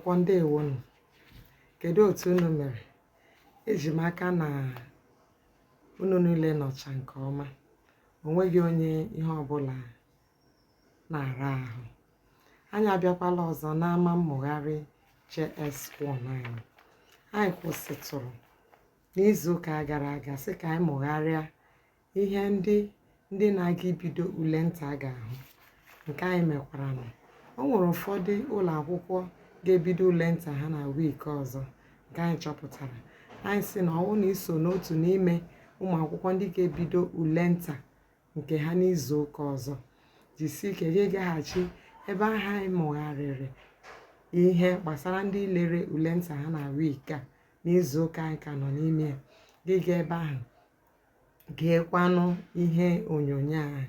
akwụkwọ ndewonu. Kedu otu unu mere? Eji m aka na unu niile nọcha nke ọma. Onweghị onye ihe ọbụla na-ara ahụ. Anyị abịakwala ọzọ n'ama mmụgharị JS1 anyị. Anyị kwụsịtụrụ n'izuụka gara aga sị ka anyị mụgharịa ihe ndị na-aga ibido ule nta ga-ahụ. Nke anyị mekwara na o nwere ụfọdụ ụlọ akwụkwọ ga-ebido ule nta ha na wiiki ọzọ. Nke anyị chọpụtara, anyị sị na ọwụ na iso n'otu n'ime ụmụ akwụkwọ ndị ga-ebido ule nta nke ha n'izu ụka ọzọ, jisie ike gị gaghachi ebe ahụ anyị mụgharịrị ihe gbasara ndị lere ule nta ha na wiiki a n'izu ụka anyị ka nọ n'ime ya. Gị gaa ebe ahụ geekwanụ ihe onyonyo ahụ.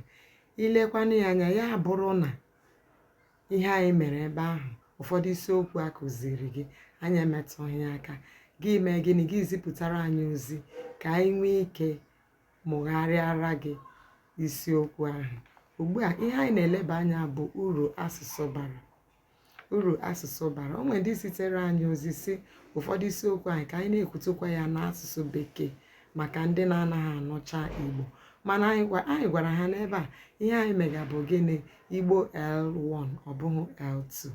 Ilekwanụ ya anya, ya bụrụ na ihe anyị mere ebe ahụ, ụfọdụ isiokwu a kụziri gị anyị emetụghị aka, gị mee gịnị? Gị zipụtara anyị ozi ka anyị nwee ike mụgharịara gị isiokwu ahụ. Ugbu a ihe anyị na-eleba anya bụ uru asụsụ bara. Uru asụsụ bara. O nwere ndị zitere anyị ozi si ụfọdụ isiokwu anyị ka anyị na-ekwutụkwa ya n'asụsụ bekee maka ndị na-anaghị anụcha Igbo. Mana anyị gwara ha n'ebe a ihe anyị mega bụ gịnị? Igbo L1 ọ bụghị L2.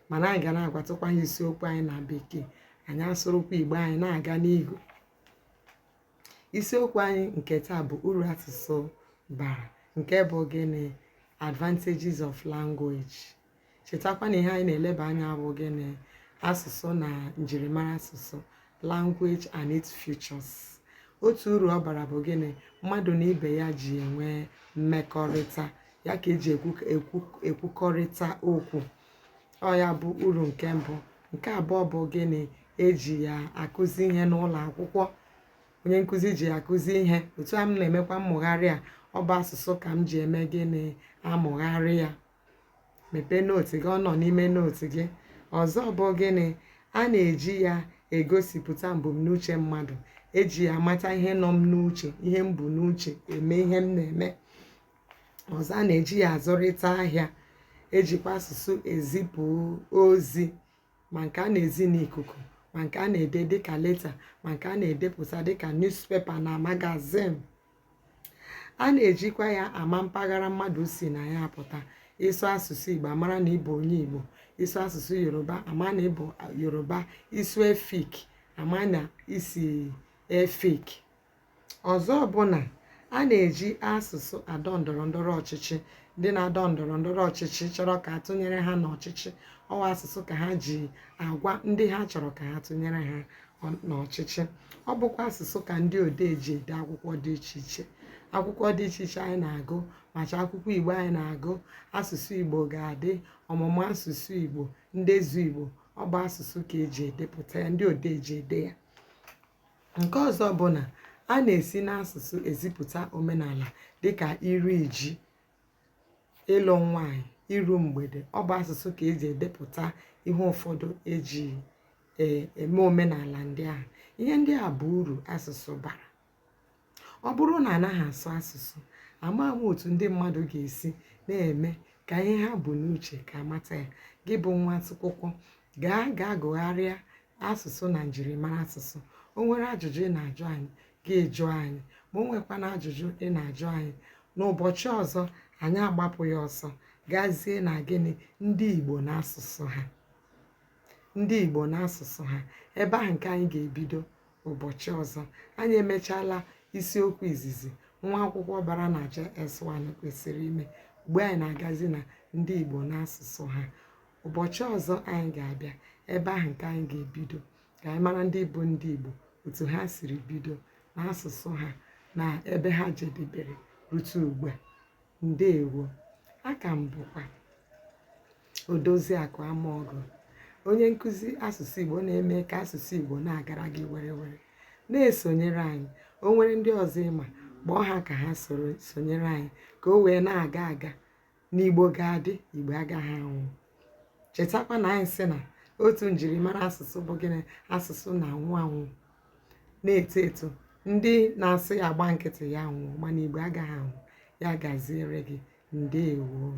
Mana anyị ga na-agwatụkwa ha isiokwu anyị na bekee, anyị asụrụkwa Igbo anyị na-aga n'ihu. Isiokwu anyị nke taa bụ uru asụsụ bara, nke bụ gịnị? Advantages of language. Chetakwa na ihe anyị na-eleba anya bụ gịnị? Asụsụ na njirimara asụsụ, language and its futures. Otu uru ọ bara bụ gịnị? Mmadụ na ibe ya ji enwe mmekọrịta, ya ka eji ekwukọrịta okwu. Ọ ya bụ uru nke mbụ. Nke abụọ bụ gịnị? Eji ya akụzi ihe n'ụlọ akwụkwọ. Onye nkụzi ji ya akụzi ihe. Otu a m na-emekwa mmụgharị a, ọ bụ asụsụ ka m ji eme gịnị? Amụgharị ya. Mepee nootu gị, ọ nọ n'ime nootu gị. Ọzọ bụ gịnị? A na-eji ya egosipụta mbumnuche mmadụ. Eji ya amata ihe nọ m n'uche, ihe m bụ n'uche, eme ihe m na-eme. Ọzọ, a na-eji ya azụrịta ahịa. Ejikwa asụsụ ezipụ ozi, ma nke a na-ezi n'ikuku, ma nke a na-ede dịka leta, ma nke a na-edepụta dịka newspaper na magazin. A na-ejikwa ya ama mpaghara mmadụ si na ya apụta. Ịsụ asụsụ Igbo amara na ịbụ onye Igbo. Ịsụ asụsụ Yoruba ama na ịbụ Yoruba. Ịsụ Efik ama na isi Efik. Ọzọ bụ na a na-eji asụsụ adọ ndọrọ ndọrọ ọchịchị. Ndị na-adọ ndọrọ ndọrọ ọchịchị chọrọ ka atụnyere ha n'ọchịchị, ọwa asụsụ ka ha ji agwa ndị ha chọrọ ka ha tụnyere ha n'ọchịchị. Ọ bụkwa asụsụ ka ndị odee ji ede akwụkwọ dị iche iche. Akwụkwọ dị iche iche anyị na-agụ, macha akwụkwọ Igbo anyị na-agụ, asụsụ Igbo ga-adị, ọmụmụ asụsụ Igbo, ndezu Igbo, ọ bụ asụsụ ka eji edepụta ya, ndị odee ji ede ya. Nke ọzọ bụ na a na-esi n'asụsụ ezipụta omenala dịka iri ji, ịlụ nwaanyị, iru mgbede. Ọ bụ asụsụ ka eji edepụta ihe ụfọdụ eji eme omenala ndị ahụ. Ihe ndị a bụ uru asụsụ bara. Ọ bụrụ na anaghị asụ asụsụ, ama m otu ndị mmadụ ga-esi na-eme ka ihe ha bụ n'uche ka amata ya. Gị bụ nwa akwụkwọ, gaa gụgharịa asụsụ na njirimara asụsụ. O nwere ajụjụ ị na-ajụ anyị, gị jụọ anyị. Ma o nwekwana ajụjụ ị na-ajụ anyị, n'ụbọchị ọzọ anyị agbapụ ya ọsọ gazie na gịnị? Ndị Igbo na asụsụ ha. Ndị Igbo na asụsụ ha. Ebe ahụ nke anyị ga-ebido ụbọchị ọzọ. Anyị emechala isiokwu izizi nwa akwụkwọ bara na JS1 kwesịrị ime. Mgbe anyị na-agazi na ndị Igbo na asụsụ ha. Ụbọchị ọzọ anyị ga-abịa ebe ahụ nke anyị ga-ebido ka anyị mara ndị bụ ndị Igbo, otu ha siri bido na asụsụ ha na ebe ha jedebere rute ugbu a. Ndeewo. Aka m bụkwa Odoziakụ Amaọgụ, onye nkụzi asụsụ Igbo na-eme ka asụsụ Igbo na-agara gị were were. Na-esonyere anyị. O nwere ndị ọzọ ịma, kpọọ ha ka ha sonyere anyị ka o wee na-aga aga. N'Igbo ga-adị, Igbo agaghị anwụ. Chetakwa na anyị sị na otu njirimara asụsụ bụ gịnị? Asụsụ na-anwụ anwụ, na-eto eto. Ndị na-asụ ya agba nkịtị ya anwụ, mana Igbo agaghị anwụ. Ya gaziere gị. Ndeewo.